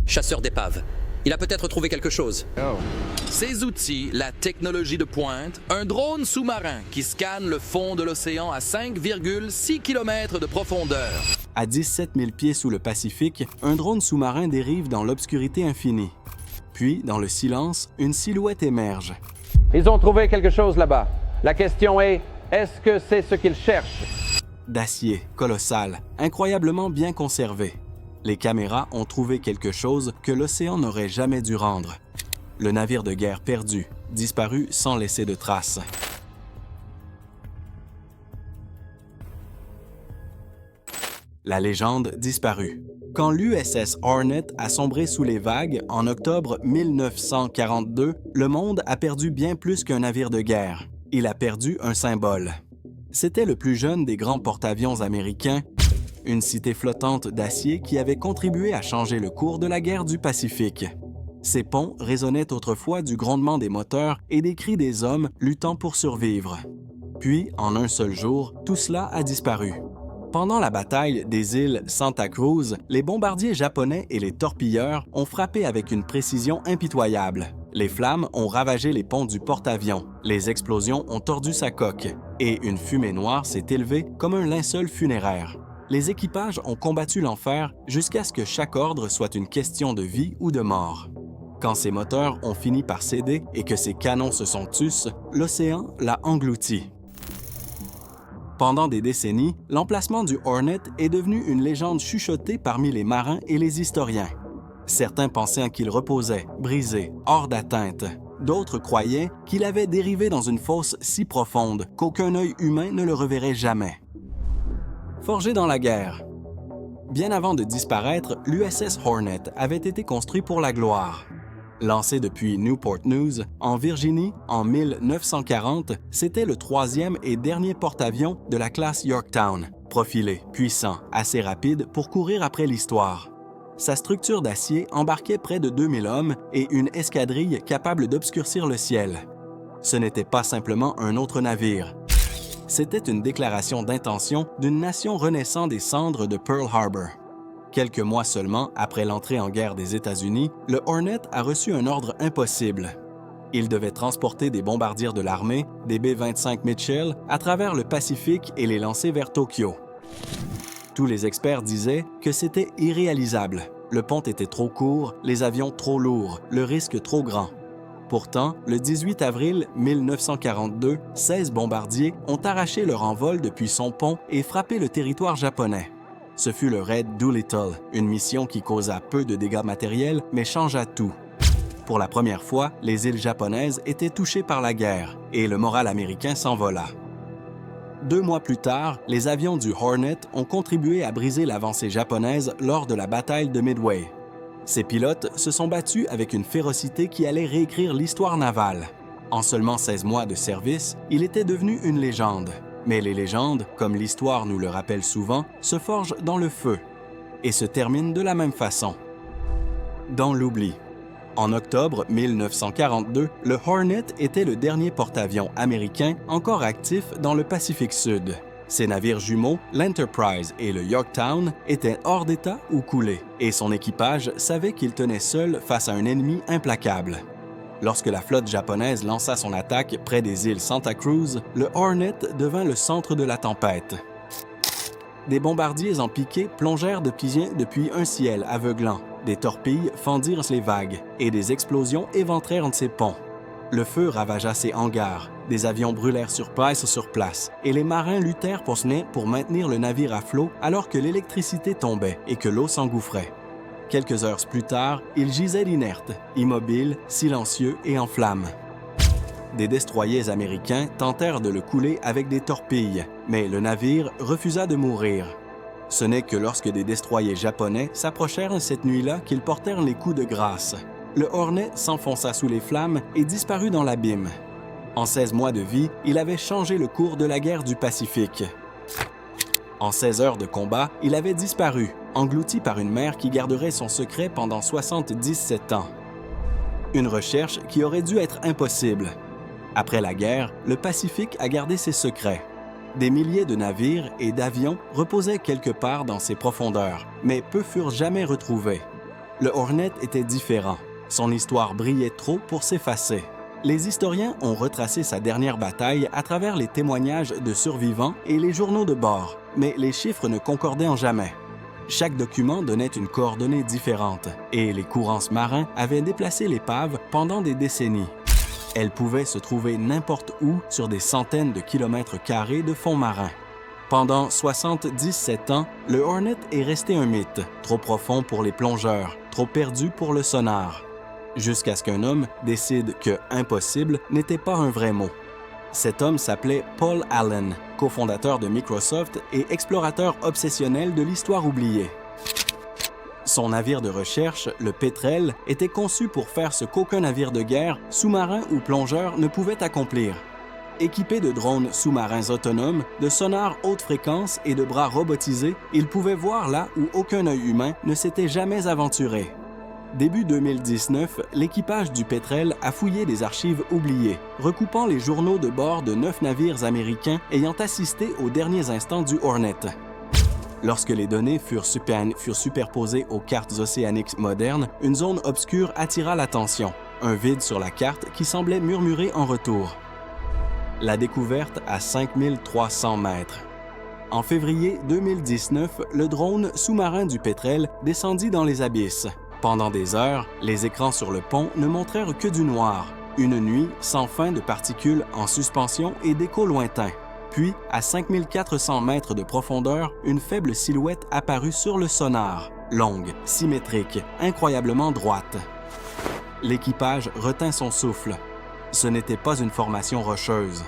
chasseur d'épaves. Il a peut-être trouvé quelque chose. Ces outils, la technologie de pointe, un drone sous-marin qui scanne le fond de l'océan à 5,6 km de profondeur. À 17 000 pieds sous le Pacifique, un drone sous-marin dérive dans l'obscurité infinie. Puis, dans le silence, une silhouette émerge. Ils ont trouvé quelque chose là-bas. La question est, est-ce que c'est ce qu'ils cherchent? D'acier, colossal, incroyablement bien conservé. Les caméras ont trouvé quelque chose que l'océan n'aurait jamais dû rendre. Le navire de guerre perdu, disparu sans laisser de traces. La légende disparue. Quand l'USS Hornet a sombré sous les vagues en octobre 1942, le monde a perdu bien plus qu'un navire de guerre. Il a perdu un symbole. C'était le plus jeune des grands porte-avions américains, une cité flottante d'acier qui avait contribué à changer le cours de la guerre du Pacifique. Ces ponts résonnaient autrefois du grondement des moteurs et des cris des hommes luttant pour survivre. Puis, en un seul jour, tout cela a disparu. Pendant la bataille des îles Santa Cruz, les bombardiers japonais et les torpilleurs ont frappé avec une précision impitoyable. Les flammes ont ravagé les ponts du porte-avions, les explosions ont tordu sa coque, et une fumée noire s'est élevée comme un linceul funéraire. Les équipages ont combattu l'enfer jusqu'à ce que chaque ordre soit une question de vie ou de mort. Quand ces moteurs ont fini par céder et que ces canons se sont tus, l'océan l'a englouti. Pendant des décennies, l'emplacement du Hornet est devenu une légende chuchotée parmi les marins et les historiens. Certains pensaient qu'il reposait, brisé, hors d'atteinte. D'autres croyaient qu'il avait dérivé dans une fosse si profonde qu'aucun œil humain ne le reverrait jamais. Forgé dans la guerre. Bien avant de disparaître, l'USS Hornet avait été construit pour la gloire. Lancé depuis Newport News, en Virginie, en 1940, c'était le troisième et dernier porte-avions de la classe Yorktown, profilé, puissant, assez rapide pour courir après l'histoire. Sa structure d'acier embarquait près de 2000 hommes et une escadrille capable d'obscurcir le ciel. Ce n'était pas simplement un autre navire. C'était une déclaration d'intention d'une nation renaissant des cendres de Pearl Harbor. Quelques mois seulement après l'entrée en guerre des États-Unis, le Hornet a reçu un ordre impossible. Il devait transporter des bombardiers de l'armée, des B-25 Mitchell, à travers le Pacifique et les lancer vers Tokyo. Tous les experts disaient que c'était irréalisable. Le pont était trop court, les avions trop lourds, le risque trop grand. Pourtant, le 18 avril 1942, 16 bombardiers ont arraché leur envol depuis son pont et frappé le territoire japonais. Ce fut le raid Doolittle, une mission qui causa peu de dégâts matériels mais changea tout. Pour la première fois, les îles japonaises étaient touchées par la guerre et le moral américain s'envola. 2 mois plus tard, les avions du Hornet ont contribué à briser l'avancée japonaise lors de la bataille de Midway. Ces pilotes se sont battus avec une férocité qui allait réécrire l'histoire navale. En seulement 16 mois de service, il était devenu une légende. Mais les légendes, comme l'histoire nous le rappelle souvent, se forgent dans le feu et se terminent de la même façon. Dans l'oubli. En octobre 1942, le Hornet était le dernier porte-avions américain encore actif dans le Pacifique Sud. Ses navires jumeaux, l'Enterprise et le Yorktown, étaient hors d'état ou coulés, et son équipage savait qu'il tenait seul face à un ennemi implacable. Lorsque la flotte japonaise lança son attaque près des îles Santa Cruz, le Hornet devint le centre de la tempête. Des bombardiers en piqué plongèrent depuis un ciel aveuglant, des torpilles fendirent les vagues et des explosions éventrèrent ses ponts. Le feu ravagea ses hangars, des avions brûlèrent sur place et les marins luttèrent pour maintenir le navire à flot alors que l'électricité tombait et que l'eau s'engouffrait. Quelques heures plus tard, il gisait inerte, immobile, silencieux et en flammes. Des destroyers américains tentèrent de le couler avec des torpilles, mais le navire refusa de mourir. Ce n'est que lorsque des destroyers japonais s'approchèrent cette nuit-là qu'ils portèrent les coups de grâce. Le Hornet s'enfonça sous les flammes et disparut dans l'abîme. En 16 mois de vie, il avait changé le cours de la guerre du Pacifique. En 16 heures de combat, il avait disparu, englouti par une mer qui garderait son secret pendant 77 ans. Une recherche qui aurait dû être impossible. Après la guerre, le Pacifique a gardé ses secrets. Des milliers de navires et d'avions reposaient quelque part dans ses profondeurs, mais peu furent jamais retrouvés. Le Hornet était différent. Son histoire brillait trop pour s'effacer. Les historiens ont retracé sa dernière bataille à travers les témoignages de survivants et les journaux de bord, mais les chiffres ne concordaient en jamais. Chaque document donnait une coordonnée différente, et les courants marins avaient déplacé l'épave pendant des décennies. Elle pouvait se trouver n'importe où sur des centaines de kilomètres carrés de fond marin. Pendant 77 ans, le Hornet est resté un mythe, trop profond pour les plongeurs, trop perdu pour le sonar. Jusqu'à ce qu'un homme décide que « impossible » n'était pas un vrai mot. Cet homme s'appelait Paul Allen, cofondateur de Microsoft et explorateur obsessionnel de l'histoire oubliée. Son navire de recherche, le Petrel, était conçu pour faire ce qu'aucun navire de guerre, sous-marin ou plongeur ne pouvait accomplir. Équipé de drones sous-marins autonomes, de sonars haute fréquence et de bras robotisés, il pouvait voir là où aucun œil humain ne s'était jamais aventuré. Début 2019, l'équipage du Petrel a fouillé des archives oubliées, recoupant les journaux de bord de 9 navires américains ayant assisté aux derniers instants du Hornet. Lorsque les données furent superposées aux cartes océaniques modernes, une zone obscure attira l'attention, un vide sur la carte qui semblait murmurer en retour. La découverte à 5300 mètres. En février 2019, le drone sous-marin du Petrel descendit dans les abysses. Pendant des heures, les écrans sur le pont ne montrèrent que du noir, une nuit sans fin de particules en suspension et d'échos lointains. Puis, à 5400 mètres de profondeur, une faible silhouette apparut sur le sonar, longue, symétrique, incroyablement droite. L'équipage retint son souffle. Ce n'était pas une formation rocheuse.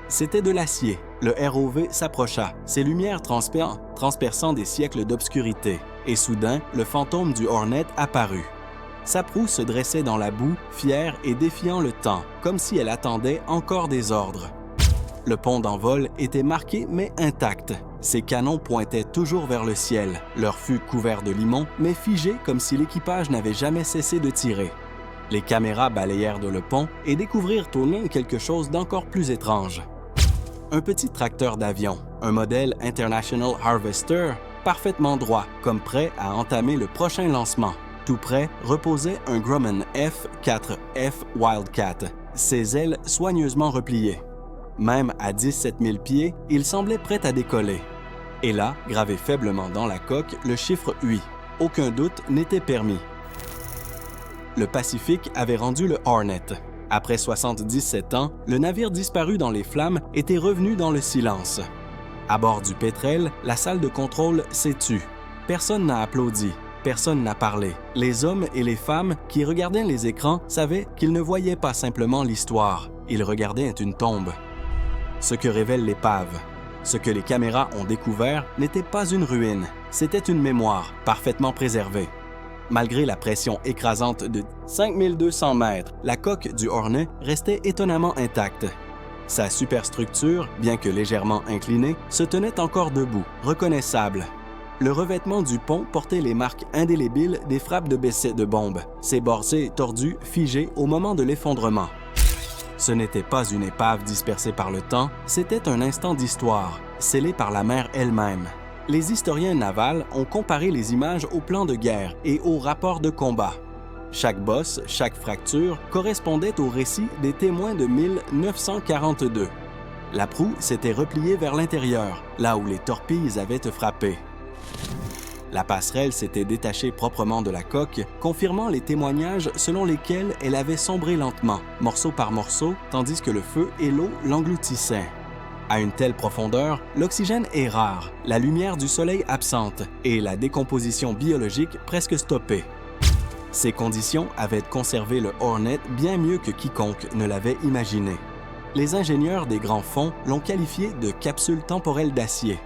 C'était de l'acier. Le ROV s'approcha, ses lumières transperçant des siècles d'obscurité. Et soudain, le fantôme du Hornet apparut. Sa proue se dressait dans la boue, fière et défiant le temps, comme si elle attendait encore des ordres. Le pont d'envol était marqué mais intact. Ses canons pointaient toujours vers le ciel, leur fût couvert de limon, mais figé comme si l'équipage n'avait jamais cessé de tirer. Les caméras balayèrent de le pont et découvrirent au loin quelque chose d'encore plus étrange. Un petit tracteur d'avion, un modèle International Harvester, parfaitement droit, comme prêt à entamer le prochain lancement. Tout près reposait un Grumman F-4F Wildcat, ses ailes soigneusement repliées. Même à 17 000 pieds, il semblait prêt à décoller. Et là, gravé faiblement dans la coque, le chiffre 8. Aucun doute n'était permis. Le Pacifique avait rendu le Hornet. Après 77 ans, le navire disparu dans les flammes était revenu dans le silence. À bord du Petrel, la salle de contrôle s'est tue. Personne n'a applaudi, personne n'a parlé. Les hommes et les femmes qui regardaient les écrans savaient qu'ils ne voyaient pas simplement l'histoire, ils regardaient une tombe. Ce que révèle l'épave, ce que les caméras ont découvert n'était pas une ruine, c'était une mémoire parfaitement préservée. Malgré la pression écrasante de 5200 mètres, la coque du Hornet restait étonnamment intacte. Sa superstructure, bien que légèrement inclinée, se tenait encore debout, reconnaissable. Le revêtement du pont portait les marques indélébiles des frappes de bombes, ses bordées tordues figées au moment de l'effondrement. Ce n'était pas une épave dispersée par le temps, c'était un instant d'histoire, scellé par la mer elle-même. Les historiens navals ont comparé les images aux plans de guerre et aux rapports de combat. Chaque bosse, chaque fracture correspondait au récit des témoins de 1942. La proue s'était repliée vers l'intérieur, là où les torpilles avaient frappé. La passerelle s'était détachée proprement de la coque, confirmant les témoignages selon lesquels elle avait sombré lentement, morceau par morceau, tandis que le feu et l'eau l'engloutissaient. À une telle profondeur, l'oxygène est rare, la lumière du soleil absente et la décomposition biologique presque stoppée. Ces conditions avaient conservé le Hornet bien mieux que quiconque ne l'avait imaginé. Les ingénieurs des grands fonds l'ont qualifié de capsule temporelle d'acier.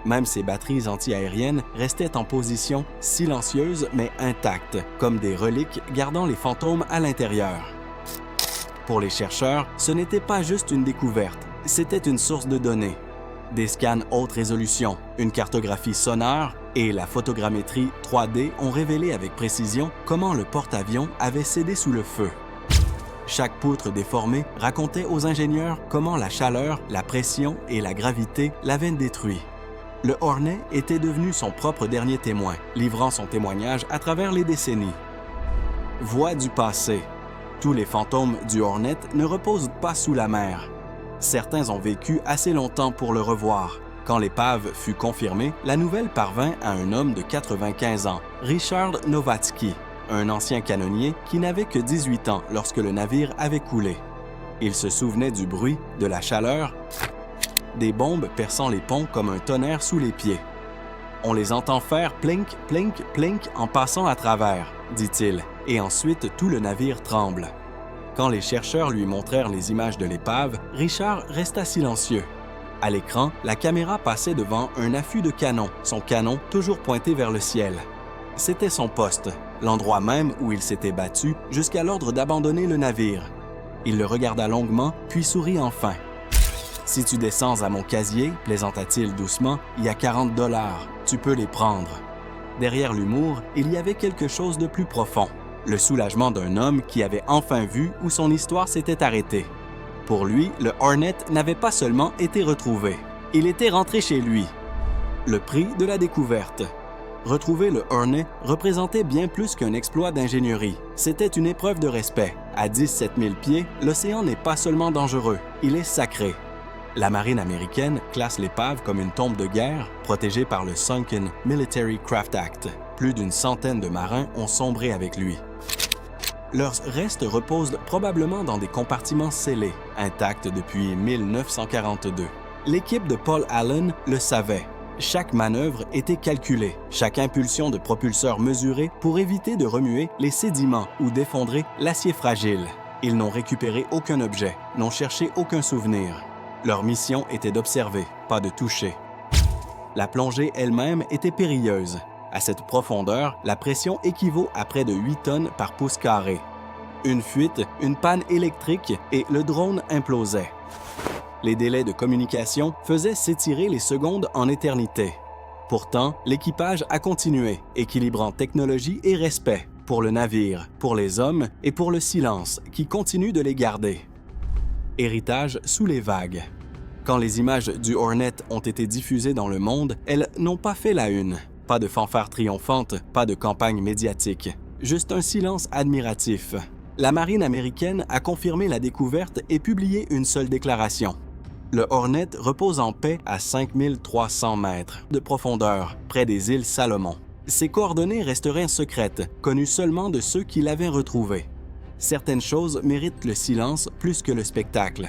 Même ses batteries antiaériennes restaient en position silencieuse mais intacte, comme des reliques gardant les fantômes à l'intérieur. Pour les chercheurs, ce n'était pas juste une découverte, c'était une source de données. Des scans haute résolution, une cartographie sonore et la photogrammétrie 3D ont révélé avec précision comment le porte-avions avait cédé sous le feu. Chaque poutre déformée racontait aux ingénieurs comment la chaleur, la pression et la gravité l'avaient détruit. Le Hornet était devenu son propre dernier témoin, livrant son témoignage à travers les décennies. Voix du passé. Tous les fantômes du Hornet ne reposent pas sous la mer. Certains ont vécu assez longtemps pour le revoir. Quand l'épave fut confirmée, la nouvelle parvint à un homme de 95 ans, Richard Nowatzki, un ancien canonnier qui n'avait que 18 ans lorsque le navire avait coulé. Il se souvenait du bruit, de la chaleur, des bombes perçant les ponts comme un tonnerre sous les pieds. « On les entend faire plink, plink, plink en passant à travers », dit-il, et ensuite tout le navire tremble. Quand les chercheurs lui montrèrent les images de l'épave, Richard resta silencieux. À l'écran, la caméra passait devant un affût de canon, son canon toujours pointé vers le ciel. C'était son poste, l'endroit même où il s'était battu jusqu'à l'ordre d'abandonner le navire. Il le regarda longuement, puis sourit enfin. « Si tu descends à mon casier, plaisanta-t-il doucement, il y a 40 $. Tu peux les prendre. » Derrière l'humour, il y avait quelque chose de plus profond. Le soulagement d'un homme qui avait enfin vu où son histoire s'était arrêtée. Pour lui, le Hornet n'avait pas seulement été retrouvé. Il était rentré chez lui. Le prix de la découverte. Retrouver le Hornet représentait bien plus qu'un exploit d'ingénierie. C'était une épreuve de respect. À 17 000 pieds, l'océan n'est pas seulement dangereux, il est sacré. La marine américaine classe l'épave comme une tombe de guerre protégée par le Sunken Military Craft Act. Plus d'une centaine de marins ont sombré avec lui. Leurs restes reposent probablement dans des compartiments scellés, intacts depuis 1942. L'équipe de Paul Allen le savait. Chaque manœuvre était calculée, chaque impulsion de propulseur mesurée pour éviter de remuer les sédiments ou d'effondrer l'acier fragile. Ils n'ont récupéré aucun objet, n'ont cherché aucun souvenir. Leur mission était d'observer, pas de toucher. La plongée elle-même était périlleuse. À cette profondeur, la pression équivaut à près de 8 tonnes par pouce carré. Une fuite, une panne électrique et le drone implosait. Les délais de communication faisaient s'étirer les secondes en éternité. Pourtant, l'équipage a continué, équilibrant technologie et respect pour le navire, pour les hommes et pour le silence qui continue de les garder. Héritage sous les vagues. Quand les images du Hornet ont été diffusées dans le monde, elles n'ont pas fait la une. Pas de fanfare triomphante, pas de campagne médiatique. Juste un silence admiratif. La marine américaine a confirmé la découverte et publié une seule déclaration. Le Hornet repose en paix à 5300 mètres de profondeur, près des îles Salomon. Ses coordonnées resteraient secrètes, connues seulement de ceux qui l'avaient retrouvé. Certaines choses méritent le silence plus que le spectacle.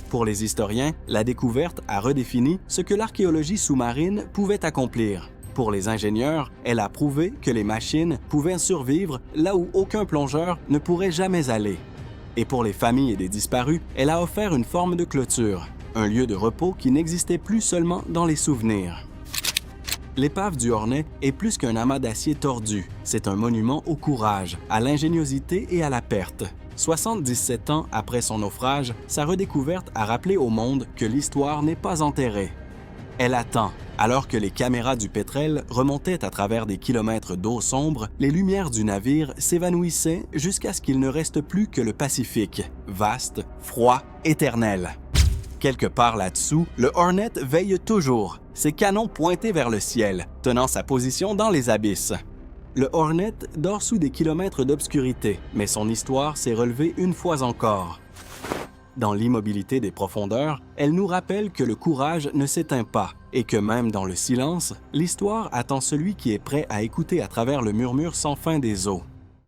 Pour les historiens, la découverte a redéfini ce que l'archéologie sous-marine pouvait accomplir. Pour les ingénieurs, elle a prouvé que les machines pouvaient survivre là où aucun plongeur ne pourrait jamais aller. Et pour les familles des disparus, elle a offert une forme de clôture, un lieu de repos qui n'existait plus seulement dans les souvenirs. L'épave du Hornet est plus qu'un amas d'acier tordu. C'est un monument au courage, à l'ingéniosité et à la perte. 77 ans après son naufrage, sa redécouverte a rappelé au monde que l'histoire n'est pas enterrée. Elle attend. Alors que les caméras du pétrel remontaient à travers des kilomètres d'eau sombre, les lumières du navire s'évanouissaient jusqu'à ce qu'il ne reste plus que le Pacifique, vaste, froid, éternel. Quelque part là-dessous, le Hornet veille toujours, ses canons pointés vers le ciel, tenant sa position dans les abysses. Le Hornet dort sous des kilomètres d'obscurité, mais son histoire s'est relevée une fois encore. Dans l'immobilité des profondeurs, elle nous rappelle que le courage ne s'éteint pas et que même dans le silence, l'histoire attend celui qui est prêt à écouter à travers le murmure sans fin des eaux.